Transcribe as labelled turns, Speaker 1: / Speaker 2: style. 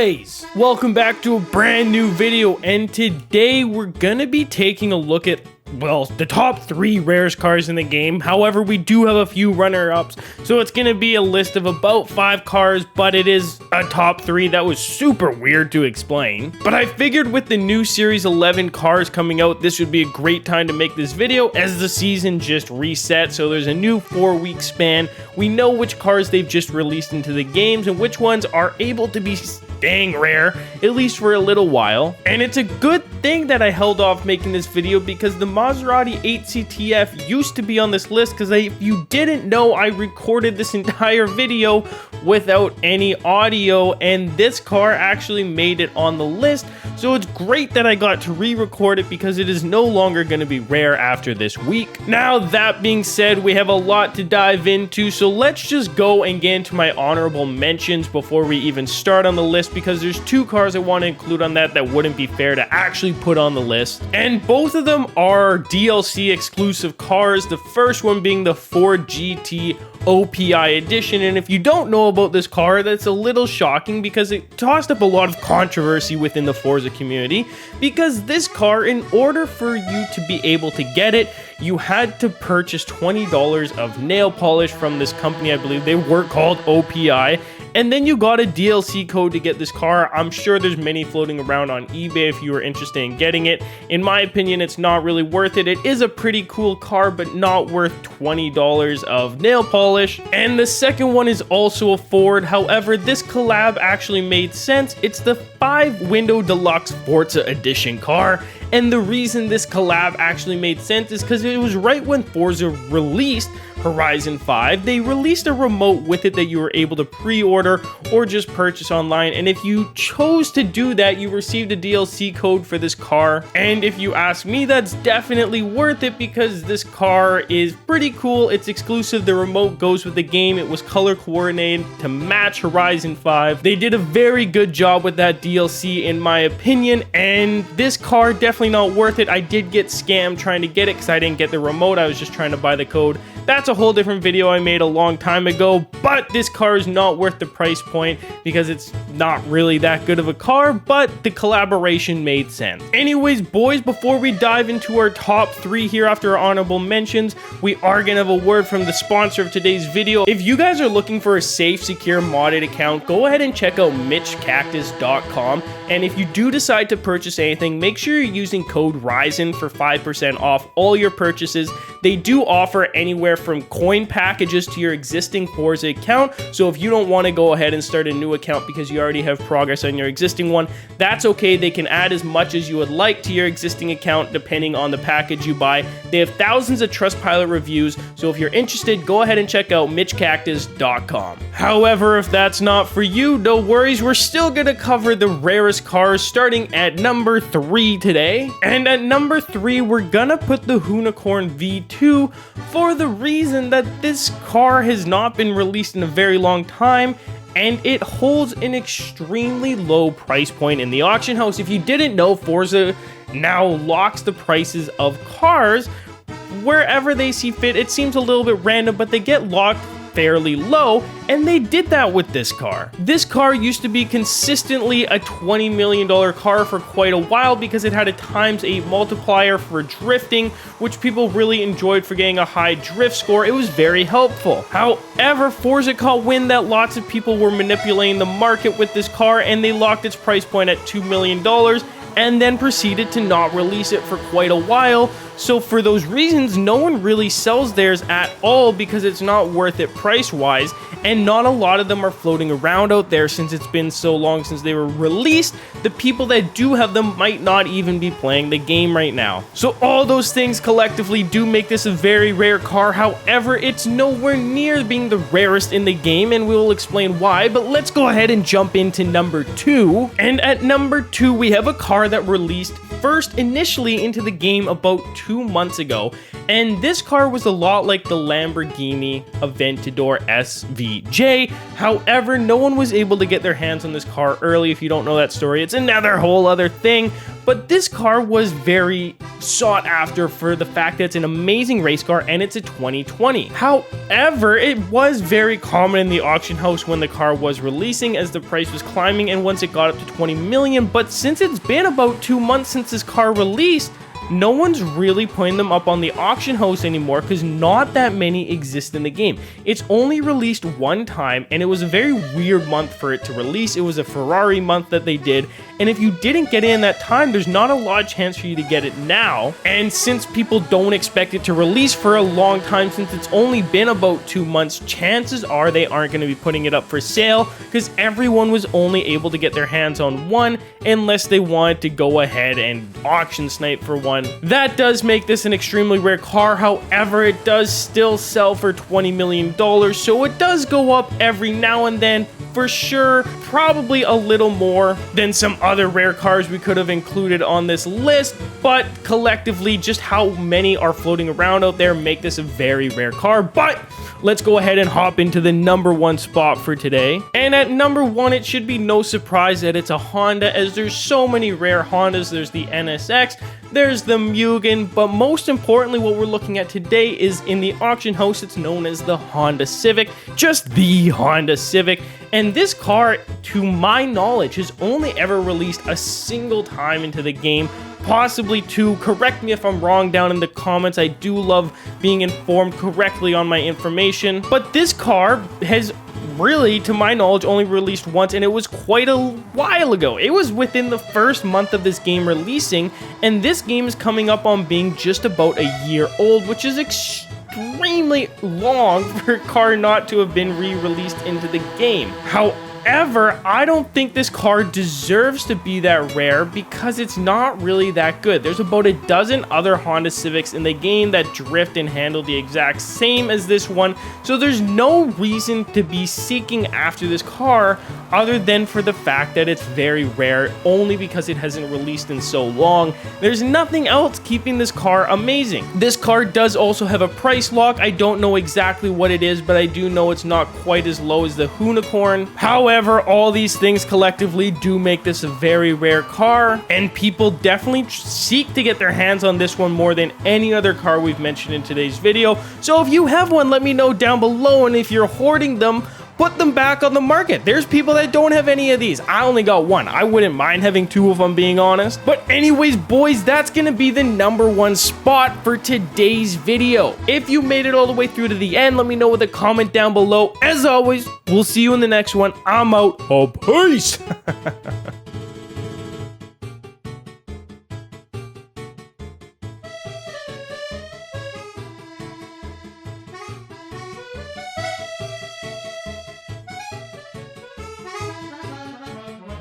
Speaker 1: boys, welcome back to a brand new video, and today we're gonna be taking a look at, well, the top 3 rarest cars in the game. However, we do have a few runner-ups, so it's gonna be a list of about 5 cars, but it is a top 3 that was super weird to explain. But I figured with the new Series 11 cars coming out, this would be a great time to make this video as the season just reset, so there's a new 4-week span. We know which cars they've just released into the games and which ones are able to be staying rare, at least for a little while. And it's a good thing that I held off making this video because the Maserati Hctf used to be on this list, because if you didn't know, I recorded this entire video without any audio, and this car actually made it on the list. So it's great that I got to re-record it because it is no longer going to be rare after this week. Now, that being said, we have a lot to dive into, so let's just go and get into my honorable mentions before we even start on the list, because there's 2 cars I want to include on that wouldn't be fair to actually put on the list. And both of them are DLC exclusive cars, the first one being the Ford Gt Opi Edition. And if you don't know about this car, that's a little shocking because it tossed up a lot of controversy within the Forza community, because this car, in order for you to be able to get it, you had to purchase $20 of nail polish from this company. I believe they were called OPI. And then you got a DLC code to get this car. I'm sure there's many floating around on eBay if you are interested in getting it. In my opinion, it's not really worth it. It is a pretty cool car, but not worth $20 of nail polish. And the second one is also a Ford. However, this collab actually made sense. It's the 5-window deluxe Forza Edition car. And the reason this collab actually made sense is because it was right when Forza released Horizon 5. They released a remote with it that you were able to pre-order or just purchase online, and if you chose to do that, you received a DLC code for this car. And if you ask me, that's definitely worth it because this car is pretty cool. It's exclusive. The remote goes with the game. It was color coordinated to match Horizon 5. They did a very good job with that DLC in my opinion, and this car definitely not worth it. I did get scammed trying to get it because I didn't get the remote. I was just trying to buy the code. That's a whole different video I made a long time ago, but this car is not worth the price point because it's not really that good of a car, but the collaboration made sense. Anyways, boys, before we dive into our top 3 here after our honorable mentions, we are gonna have a word from the sponsor of today's video. If you guys are looking for a safe, secure, modded account, go ahead and check out MitchCactus.com. And if you do decide to purchase anything, make sure you're using code RISEN for 5% off all your purchases. They do offer anywhere from coin packages to your existing Forza account. So if you don't want to go ahead and start a new account because you already have progress on your existing one, that's okay. They can add as much as you would like to your existing account depending on the package you buy. They have thousands of Trustpilot reviews, so if you're interested, go ahead and check out MitchCactus.com. However, if that's not for you, no worries. We're still going to cover the rarest cars starting at number 3 today. And at number 3, we're gonna put the Hunicorn V2 for the reason that this car has not been released in a very long time, and it holds an extremely low price point in the auction house. If you didn't know, Forza now locks the prices of cars wherever they see fit. It seems a little bit random, but they get locked fairly low, and they did that with this car. This car used to be consistently a $20 million car for quite a while because it had a ×8 multiplier for drifting, which people really enjoyed for getting a high drift score. It was very helpful. However, Forza caught wind that lots of people were manipulating the market with this car, and they locked its price point at $2 million and then proceeded to not release it for quite a while. So for those reasons, no one really sells theirs at all because it's not worth it price-wise, and not a lot of them are floating around out there since it's been so long since they were released. The people that do have them might not even be playing the game right now. So all those things collectively do make this a very rare car. However, it's nowhere near being the rarest in the game, and we will explain why, but let's go ahead and jump into number 2. And at number 2, we have a car that released first initially into the game about 2 2 months ago, and this car was a lot like the Lamborghini Aventador SVJ. However, no one was able to get their hands on this car early. If you don't know that story, it's another whole other thing. But this car was very sought after for the fact that it's an amazing race car and it's a 2020. However, it was very common in the auction house when the car was releasing as the price was climbing and once it got up to 20 million. But since it's been about 2 months since this car released, no one's really putting them up on the auction house anymore because not that many exist in the game. It's only released one time and it was a very weird month for it to release. It was a Ferrari month that they did, and if you didn't get in that time, there's not a lot of chance for you to get it now. And since people don't expect it to release for a long time, since it's only been about 2 months, chances are they aren't going to be putting it up for sale because everyone was only able to get their hands on one unless they wanted to go ahead and auction snipe for one. That does make this an extremely rare car. However, it does still sell for $20 million, so it does go up every now and then for sure, probably a little more than some other rare cars we could have included on this list, but collectively just how many are floating around out there make this a very rare car. But let's go ahead and hop into the number one spot for today. And at number one, it should be no surprise that it's a Honda, as there's so many rare Hondas. There's the NSX, there's the Mugen, but most importantly, what we're looking at today is in the auction house, it's known as the Honda Civic, just the Honda Civic. And this car, to my knowledge, has only ever released a single time into the game, possibly two. Correct me if I'm wrong down in the comments. I do love being informed correctly on my information. But this car has really, to my knowledge, only released once, and it was quite a while ago. It was within the first month of this game releasing, and this game is coming up on being just about a year old, which is extremely long for a car not to have been re-released into the game. However, I don't think this car deserves to be that rare because it's not really that good. There's about a dozen other Honda Civics in the game that drift and handle the exact same as this one, so there's no reason to be seeking after this car other than for the fact that it's very rare, only because it hasn't released in so long. There's nothing else keeping this car amazing. This car does also have a price lock. I don't know exactly what it is, but I do know it's not quite as low as the Hunicorn. However, all these things collectively do make this a very rare car, and people definitely seek to get their hands on this one more than any other car we've mentioned in today's video. So if you have one, let me know down below, and if you're hoarding them, put them back on the market. There's people that don't have any of these. I only got one. I wouldn't mind having two of them, being honest. But anyways, boys, that's gonna be the number one spot for today's video. If you made it all the way through to the end, let me know with a comment down below. As always, we'll see you in the next one. I'm out. Oh, peace.